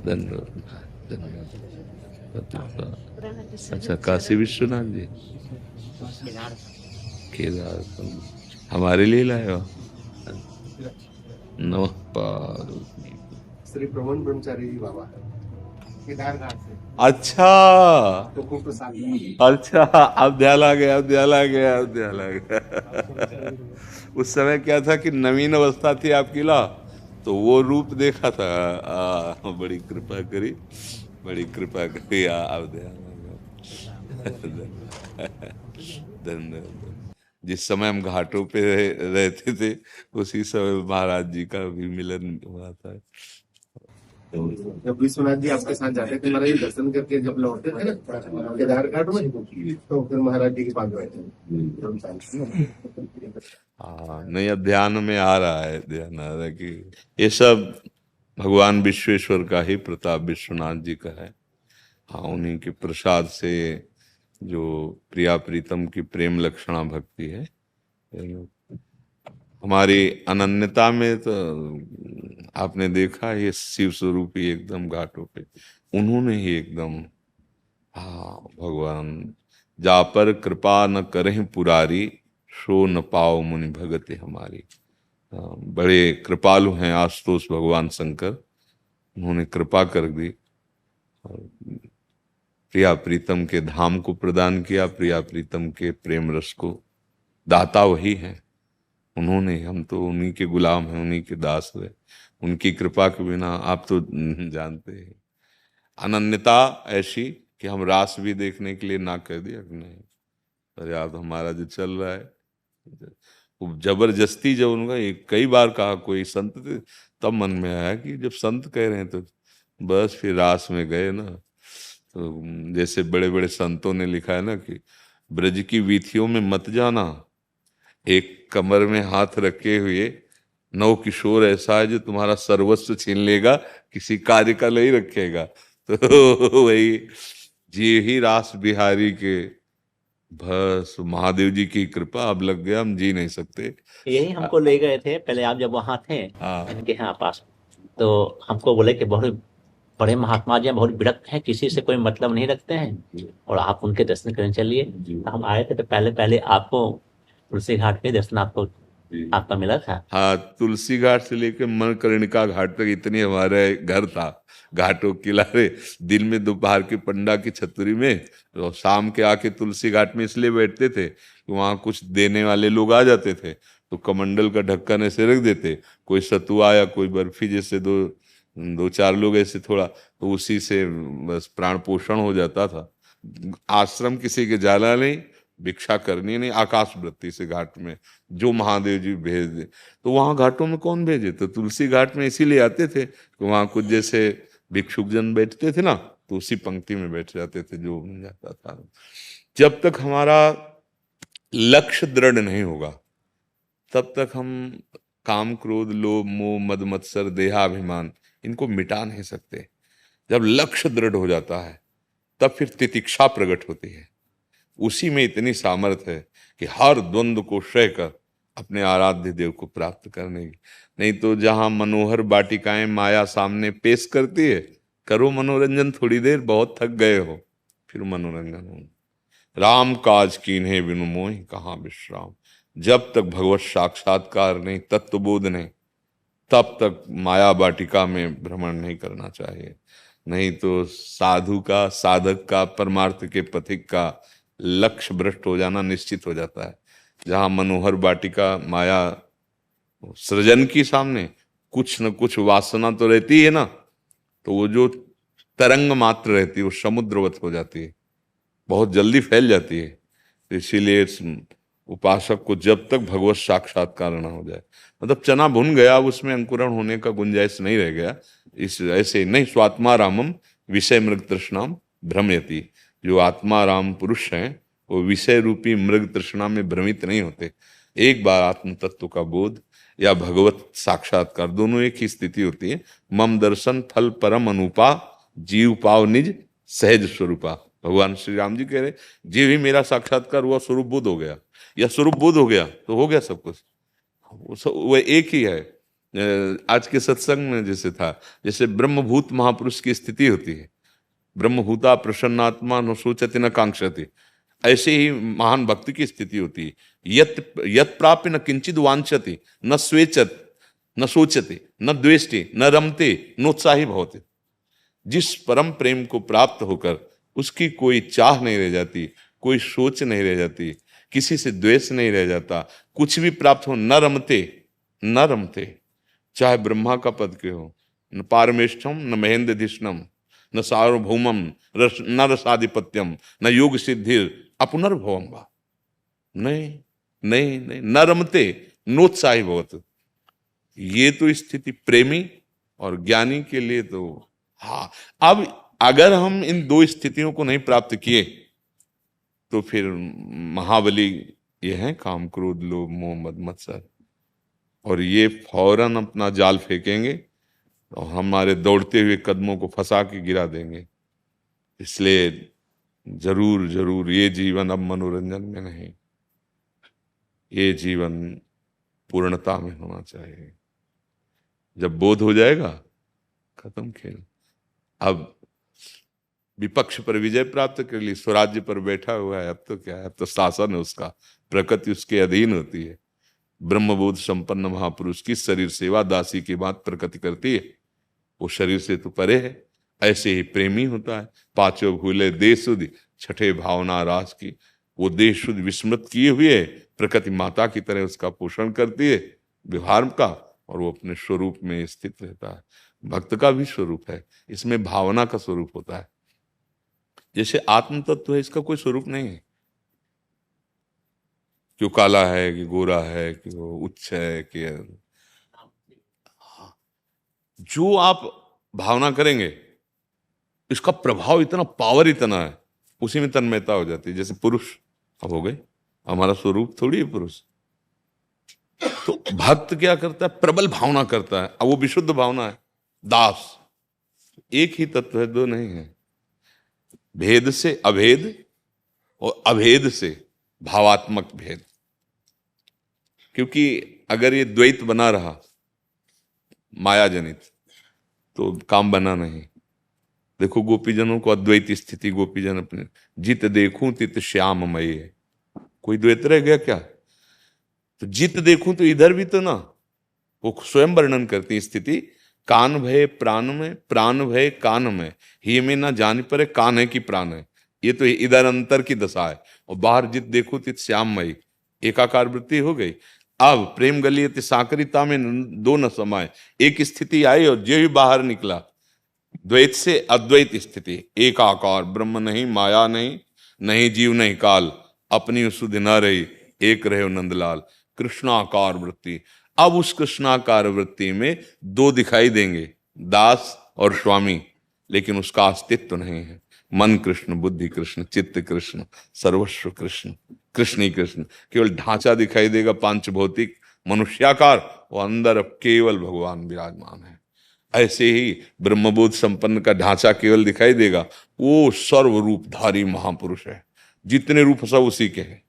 धन्यवाद धन्यवाद। अच्छा, काशी विश्वनाथ जी, केदार हमारे लिए लाए हो? नमः पार्वती। श्री प्रमोद ब्रह्मचारी जी बाबा है, केदार घाट से। अच्छा तो खूब प्रसाद। अच्छा, अब ध्यान आ गया, अब ध्यान आ गया, अब ध्यान आ गया। उस समय क्या था कि नवीन अवस्था थी आपकी ला, तो वो रूप देखा था। बड़ी कृपा करी, बड़ी कृपा करी। अब ध्यान आ गया। धन्यवाद। जिस समय हम घाटों पे रहते थे, उसी समय महाराज जी का भी मिलन हुआ था। जब विश्वनाथ जी आपके साथ जाते थे महाराज जी, दर्शन करके जब लौटते थे ना केदार घाट में, तो फिर महाराज जी के पास बैठे। हाँ, नहीं, अब ध्यान में आ रहा है, ध्यान आ रहा है कि ये सब भगवान विश्वेश्वर का ही प्रताप, विश्वनाथ जी का है। हाँ, उन्हीं के प्रसाद से जो प्रिया प्रीतम की प्रेम लक्षणा भक्ति है, हमारी अनन्यता में तो आपने देखा, ये शिव स्वरूप ही एकदम घाटों पे उन्होंने ही एकदम। हाँ, भगवान जा पर कृपा न करें पुरारी, सो न पाओ मुनि भगति हमारी। बड़े कृपालु हैं आशुतोष भगवान शंकर, उन्होंने कृपा कर दी और प्रिया प्रीतम के धाम को प्रदान किया, प्रिया प्रीतम के प्रेम रस को दाता वही हैं उन्होंने। हम तो उन्हीं के गुलाम हैं, उन्हीं के दास हैं। उनकी कृपा के बिना आप तो जानते हैं, अनन्यता ऐसी कि हम रास भी देखने के लिए ना कह दिया कि नहीं, अरे आप हमारा जो चल रहा है, वो जबरदस्ती जब उनका कई बार कहा कोई संत थे, तब मन में आया कि जब संत कह रहे हैं तो बस फिर रास में गए ना। तो जैसे बड़े बड़े संतों ने लिखा है ना कि ब्रज की वीथियों में मत जाना, एक कमर में हाथ रखे हुए नव किशोर ऐसा है जो तुम्हारा सर्वस्व छीन लेगा, किसी कार्य का नहीं रखेगा। तो वही जी ही रास बिहारी के, बस महादेव जी की कृपा, अब लग गया, हम जी नहीं सकते। यही हमको ले गए थे पहले, आप जब वहाँ थे हाँ इनके यहाँ पास, तो हमको बोले कि बहुत बड़े महात्मा जी हैं, बहुत विरक्त हैं, किसी से कोई मतलब नहीं रखते हैं, और आप उनके दर्शन करने चलिए। तो हम आए थे तो पहले पहले आपको तुलसी घाट पे दर्शन आपको आपका मिला था। हाँ, तुलसी घाट से लेकर मणिकर्णिका घाट तक इतनी हमारे घर था, घाटों के किनारे। दिन में दोपहर की पंडा की छतरी में, तो शाम के आके तुलसी घाट में इसलिए बैठते थे कि वहाँ कुछ देने वाले लोग आ जाते थे, तो कमंडल का ढक्कन ऐसे रख देते, कोई सतुआ या कोई बर्फी, जैसे दो दो चार लोग ऐसे थोड़ा, तो उसी से बस प्राण पोषण हो जाता था। आश्रम किसी के जाला नहीं, भिक्षा करनी नहीं, आकाश वृत्ति से घाट में जो महादेव जी भेज दे। तो वहां घाटों में कौन भेजे, तो तुलसी घाट में इसीलिए आते थे कि वहां कुछ जैसे भिक्षुक जन बैठते थे ना, तो उसी पंक्ति में बैठ जाते थे जो बन जाता था। जब तक हमारा लक्ष्य दृढ़ नहीं होगा, तब तक हम काम क्रोध लोभ मोह मद मत्सर देहाभिमान इनको मिटा नहीं सकते। जब लक्ष्य दृढ़ हो जाता है, तब फिर तितिक्षा प्रकट होती है। उसी में इतनी सामर्थ्य है कि हर द्वंद्व को क्षय कर अपने आराध्य देव को प्राप्त करने की। नहीं तो जहां मनोहर बाटिकाएं माया सामने पेश करती है, करो मनोरंजन थोड़ी देर, बहुत थक गए हो, फिर मनोरंजन हो। राम काज कीन्हे बिनु मोहि कहाँ विश्राम। जब तक भगवत साक्षात्कार नहीं, तत्वबोध नहीं, तब तक माया बाटिका में भ्रमण नहीं करना चाहिए। नहीं तो साधु का, साधक का, परमार्थ के पथिक का लक्ष्य भ्रष्ट हो जाना निश्चित हो जाता है। जहां मनोहर बाटिका माया सृजन की सामने कुछ न कुछ वासना तो रहती है ना, तो वो जो तरंग मात्र रहती है वो समुद्रवत हो जाती है, बहुत जल्दी फैल जाती है। तो इसीलिए इस उपासक को जब तक भगवत साक्षात्कार न हो जाए, मतलब चना भुन गया, अब उसमें अंकुरण होने का गुंजाइश नहीं रह गया, इस ऐसे नहीं। स्वात्मा रामम विषय मृग तृष्णाम भ्रमयति। जो आत्मा राम पुरुष हैं, वो विषय रूपी मृग तृष्णा में भ्रमित नहीं होते। एक बार आत्म तत्व का बोध या भगवत साक्षात्कार, दोनों एक ही स्थिति होती है। मम दर्शन फल परम अनुपा, जीव पाव निज सहज स्वरूपा। भगवान श्री राम जी कह रहे, जी भी मेरा साक्षात्कार हुआ, स्वरूप बोध हो गया, या स्वरूप बोध हो गया तो हो गया सब कुछ, वो एक ही है। आज के सत्संग में जैसे था, जैसे ब्रह्मभूत महापुरुष की स्थिति होती है, ब्रह्मभूता प्रसन्नात्मा न सोचति न कांक्षति, ऐसे ही महान भक्त की स्थिति होती है। यत यत प्राप्य न किंचित वांछति न स्वेचत न सोचते न द्वेष्टि न रमते नोत्साही भवते। जिस परम प्रेम को प्राप्त होकर उसकी कोई चाह नहीं रह जाती, कोई सोच नहीं रह जाती, किसी से द्वेष नहीं रह जाता, कुछ भी प्राप्त हो न रमते न रमते, चाहे ब्रह्मा का पद के हो, न पारमेष्ठम न महेंद्रधिष्णम न सार्वभौमम न रसाधिपत्यम न योग सिद्धिर अपुनर्भवम वा, नहीं नहीं नहीं, न रमते नोत्साही भवत। ये तो स्थिति प्रेमी और ज्ञानी के लिए तो, हाँ। अब अगर हम इन दो स्थितियों को नहीं प्राप्त किए तो फिर महाबली ये हैं काम क्रोध लोभ मोह मद मत्सर, और ये फौरन अपना जाल फेंकेंगे और हमारे दौड़ते हुए कदमों को फंसा के गिरा देंगे। इसलिए जरूर जरूर ये जीवन अब मनोरंजन में नहीं, ये जीवन पूर्णता में होना चाहिए। जब बोध हो जाएगा खत्म खेल। अब विपक्ष पर विजय प्राप्त कर ली, स्वराज्य पर बैठा हुआ है, अब तो क्या है, अब तो शासन है उसका, प्रकृति उसके अधीन होती है। ब्रह्मबोध संपन्न महापुरुष की शरीर सेवा दासी की बात प्रकृति करती है, वो शरीर से तो परे है। ऐसे ही प्रेमी होता है, पांचों भूले देह शुद्ध छठे भावना रास की, वो देह शुद्ध विस्मृत किए हुए प्रकृति माता की तरह उसका पोषण करती है व्यवहार का, और वो अपने स्वरूप में स्थित रहता है। भक्त का भी स्वरूप है, इसमें भावना का स्वरूप होता है। जैसे आत्म तत्व है, इसका कोई स्वरूप नहीं है, क्यों काला है कि गोरा है कि वो उच्च है कि, जो आप भावना करेंगे इसका प्रभाव इतना, पावर इतना है, उसी में तन्मयता हो जाती है। जैसे पुरुष अब हो गए, हमारा स्वरूप थोड़ी है पुरुष। तो भक्त क्या करता है, प्रबल भावना करता है, अब वो विशुद्ध भावना है। दास एक ही तत्व है, दो नहीं है। भेद से अभेद और अभेद से भावात्मक भेद, क्योंकि अगर ये द्वैत बना रहा माया जनित तो काम बना नहीं। देखो गोपीजनों को अद्वैत स्थिति, गोपीजन अपने जित देखूं तित श्याममय है, कोई द्वैत रह गया क्या? तो जित देखूं तो इधर भी तो ना, वो स्वयं वर्णन करती स्थिति, कान भय प्राण में, प्राण भय कान में, ही में ना जान पर कान है कि प्राण है। ये तो इधर अंतर की दशा है, और बाहर जित देखो तित श्याममयी, एकाकार वृत्ति हो गई। अब प्रेम गलियत साकरिता में दो न समाये, एक स्थिति आई और जो ही बाहर निकला द्वैत से अद्वैत स्थिति, एकाकार ब्रह्म नहीं, माया नहीं, नहीं जीव नहीं काल, अपनी सुध न रही, एक रहे नंदलाल। कृष्णाकार वृत्ति, अब उस कृष्णाकार वृत्ति में दो दिखाई देंगे, दास और स्वामी, लेकिन उसका अस्तित्व नहीं है। मन कृष्ण, बुद्धि कृष्ण, चित्त कृष्ण, सर्वस्व कृष्ण, कृष्ण ही कृष्ण। केवल ढांचा दिखाई देगा पांच भौतिक मनुष्याकार, वो अंदर केवल भगवान विराजमान है। ऐसे ही ब्रह्मबोध संपन्न का ढांचा केवल दिखाई देगा, वो सर्वरूपधारी महापुरुष है। जितने रूप सब उसी के हैं,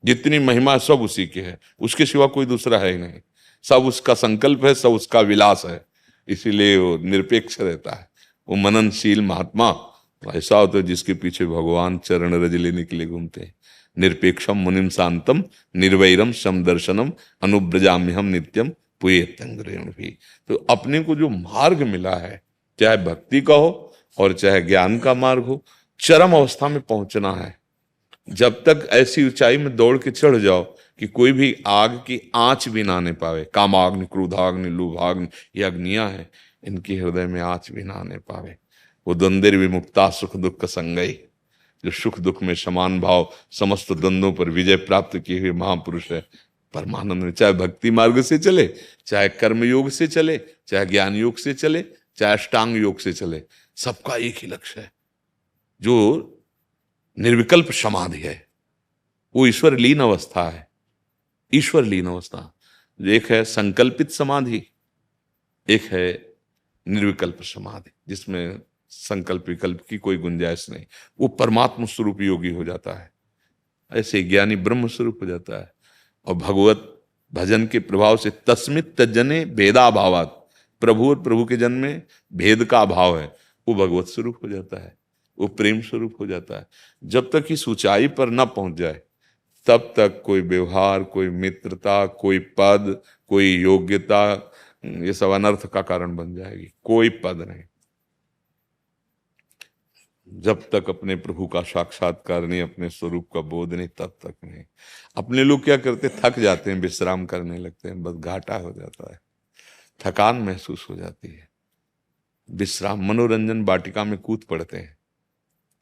जितनी महिमा सब उसी के है, उसके सिवा कोई दूसरा है ही नहीं। सब उसका संकल्प है, सब उसका विलास है, इसीलिए वो निरपेक्ष रहता है। वो मननशील महात्मा ऐसा होता है जिसके पीछे भगवान चरण रज लेने के लिए घूमते हैं। निरपेक्षम मुनिम शांतम निर्वैरम समदर्शनम अनुब्रजाम्यहम नित्यम पुयेतंग्रेण भी। तो अपने को जो मार्ग मिला है, चाहे भक्ति का हो और चाहे ज्ञान का मार्ग हो, चरम अवस्था में पहुंचना है। जब तक ऐसी ऊंचाई में दौड़ के चढ़ जाओ कि कोई भी आग की आंच भी ना आने पावे, कामाग्नि, क्रोधाग्नि, लोभाग्नि, ये अग्नियां हैं, इनकी हृदय में आंच भी ना आने पावे, वो द्वंद्व विमुक्ता सुख दुख संगई। जो सुख दुख में समान भाव, समस्त द्वंद्वों पर विजय प्राप्त किए हुए महापुरुष है परमानंद में। चाहे भक्ति मार्ग से चले, चाहे कर्म योग से चले, चाहे ज्ञान योग से चले, चाहे अष्टांग योग से चले, सबका एक ही लक्ष्य है, जो निर्विकल्प समाधि है। वो ईश्वर लीन अवस्था है। ईश्वर लीन अवस्था एक है संकल्पित समाधि, एक है निर्विकल्प समाधि, जिसमें संकल्प विकल्प की कोई गुंजाइश नहीं। वो परमात्मा स्वरूप योगी हो जाता है, ऐसे ज्ञानी ब्रह्म स्वरूप हो जाता है। और भगवत भजन के प्रभाव से तस्मित तज्जने भेदाभावात, प्रभु और प्रभु के जन में भेद का अभाव है, वो भगवत स्वरूप हो जाता है, वो प्रेम स्वरूप हो जाता है। जब तक इस ऊंचाई पर न पहुंच जाए तब तक कोई व्यवहार, कोई मित्रता, कोई पद, कोई योग्यता, ये सब अनर्थ का कारण बन जाएगी। कोई पद नहीं, जब तक अपने प्रभु का साक्षात्कार नहीं, अपने स्वरूप का बोध नहीं, तब तक नहीं। अपने लोग क्या करते, थक जाते हैं, विश्राम करने लगते हैं, बस घाटा हो जाता है, थकान महसूस हो जाती है, विश्राम मनोरंजन वाटिका में कूद पड़ते हैं।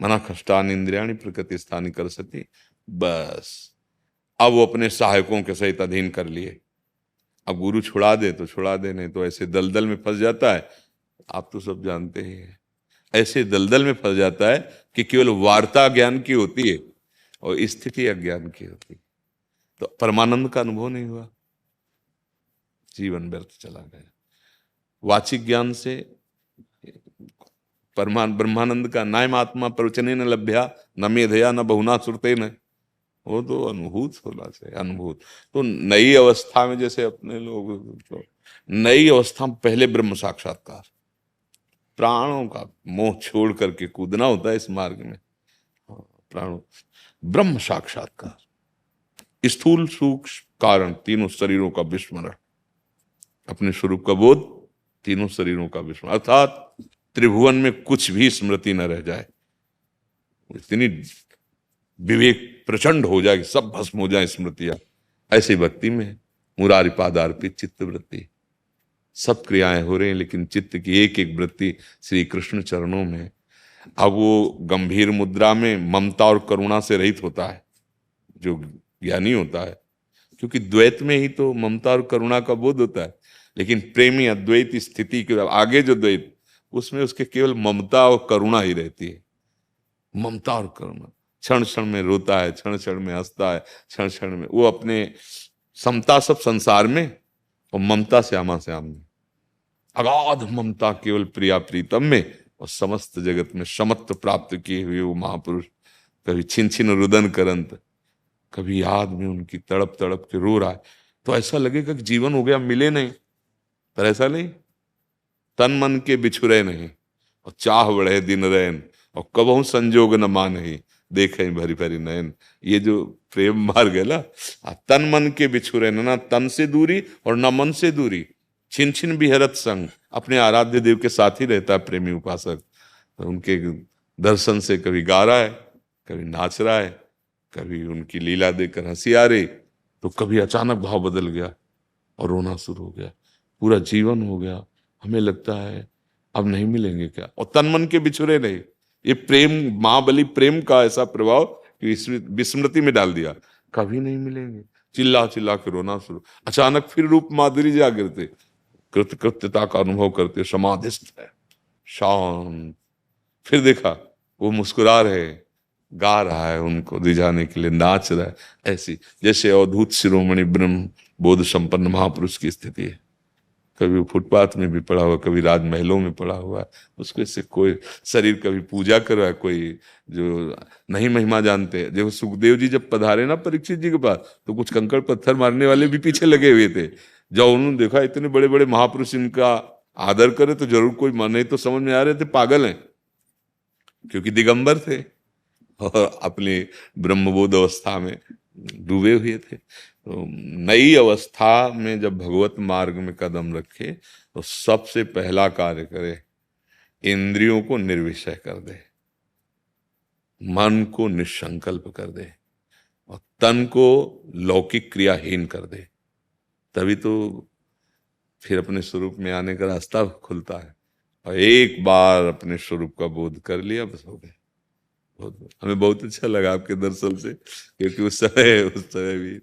मना खष्टान इंद्रियाणी प्रकृति स्थानी कर सती, बस अब वो अपने सहायकों के सहित अधीन कर लिए। अब गुरु छुड़ा दे तो छुड़ा दे, नहीं तो ऐसे दलदल में फंस जाता है। आप तो सब जानते ही हैं, ऐसे दलदल में फंस जाता है कि केवल वार्ता ज्ञान की होती है और स्थिति अज्ञान की होती है, तो परमानंद का अनुभव नहीं हुआ, जीवन व्यर्थ चला गया। वाचिक ज्ञान से ब्रह्मानंद का नायम आत्मा प्रवचने न लभ्या न मेधया न बहुना सुरते न, वो तो अनुभूत होना चाहिए, अनुभूत। तो नई अवस्था में जैसे अपने लोग, तो नई अवस्था में पहले ब्रह्म साक्षात्कार, प्राणों का मोह छोड़ करके कूदना होता है इस मार्ग में। प्राणों ब्रह्म साक्षात्कार, स्थूल सूक्ष्म कारण तीनों शरीरों का विस्मरण, अपने स्वरूप का बोध, तीनों शरीरों का विस्मरण, अर्थात त्रिभुवन में कुछ भी स्मृति न रह जाए, इतनी विवेक प्रचंड हो जाए कि सब भस्म हो जाए स्मृतियां। ऐसी भक्ति में मुरारी पादार्पित चित्त वृत्ति, सब क्रियाएं हो रही हैं लेकिन चित्त की एक एक वृत्ति श्री कृष्ण चरणों में। अब वो गंभीर मुद्रा में ममता और करुणा से रहित होता है जो ज्ञानी होता है, क्योंकि द्वैत में ही तो ममता और करुणा का बोध होता है। लेकिन प्रेमी अद्वैत स्थिति के आगे जो द्वैत, उसमें उसके केवल ममता और करुणा ही रहती है। ममता और करुणा, क्षण क्षण में रोता है, क्षण क्षण में हंसता है, क्षण क्षण में वो अपने समता सब संसार में और ममता श्यामा श्याम में, अगाध ममता केवल प्रिया प्रीतम में, और समस्त जगत में समत्व प्राप्त किए हुए वो महापुरुष कभी छिन छिन रुदन करंत, कभी याद में उनकी तड़प तड़प के रो रहा है, तो ऐसा लगेगा कि जीवन हो गया, मिले नहीं। पर ऐसा नहीं, तन मन के बिछुरे नहीं और चाह बढ़े दिन रैन और कबहू संजोग न मानहि देखें भरी भरी नयन। ये जो प्रेम मार्ग है ना, तन मन के बिछुरे, ना तन से दूरी और ना मन से दूरी, छिन छिन बिहरत संग, अपने आराध्य देव के साथ ही रहता है प्रेमी उपासक। तो उनके दर्शन से कभी गा रहा है, कभी नाच रहा है, कभी उनकी लीला देखकर हंसी आ रही, तो कभी अचानक भाव बदल गया और रोना शुरू हो गया, पूरा जीवन हो गया, हमें लगता है अब नहीं मिलेंगे क्या, और तन मन के बिछुरे नहीं। ये प्रेम, महाबली प्रेम का ऐसा प्रभाव कि विस्मृति में डाल दिया, कभी नहीं मिलेंगे, चिल्ला चिल्ला के रोना शुरू। अचानक फिर रूप माधुरी जागृते, कृतकृत्यता का अनुभव करते, समाधिस्थ है, शांत। फिर देखा वो मुस्कुरा रहे, गा रहा है, उनको रिझाने के लिए नाच रहा है। ऐसी जैसे अवधूत शिरोमणि ब्रह्म बोध संपन्न महापुरुष की स्थिति है। कभी फुटपाथ में भी पड़ा हुआ, कभी राजमहलों में पड़ा हुआ है, उसको इससे कोई शरीर कभी पूजा कर रहा है, कोई जो नहीं महिमा जानते। देखो सुखदेव जी जब पधारे ना परीक्षित जी के पास, तो कुछ कंकड़ पत्थर मारने वाले भी पीछे लगे हुए थे। जब उन्होंने देखा इतने बड़े बड़े महापुरुष इनका आदर करे तो जरूर कोई नहीं तो समझ में आ रहे थे पागल हैं, क्योंकि दिगंबर थे और अपनी ब्रह्मबोध अवस्था में डूबे हुए थे। तो नई अवस्था में जब भगवत मार्ग में कदम रखे तो सबसे पहला कार्य करे, इंद्रियों को निर्विषय कर दे, मन को निसंकल्प कर दे और तन को लौकिक क्रियाहीन कर दे। तभी तो फिर अपने स्वरूप में आने का रास्ता खुलता है। और एक बार अपने स्वरूप का बोध कर लिया, बस हो गए। हमें बहुत अच्छा लगा आपके दर्शन से, क्योंकि उस समय भी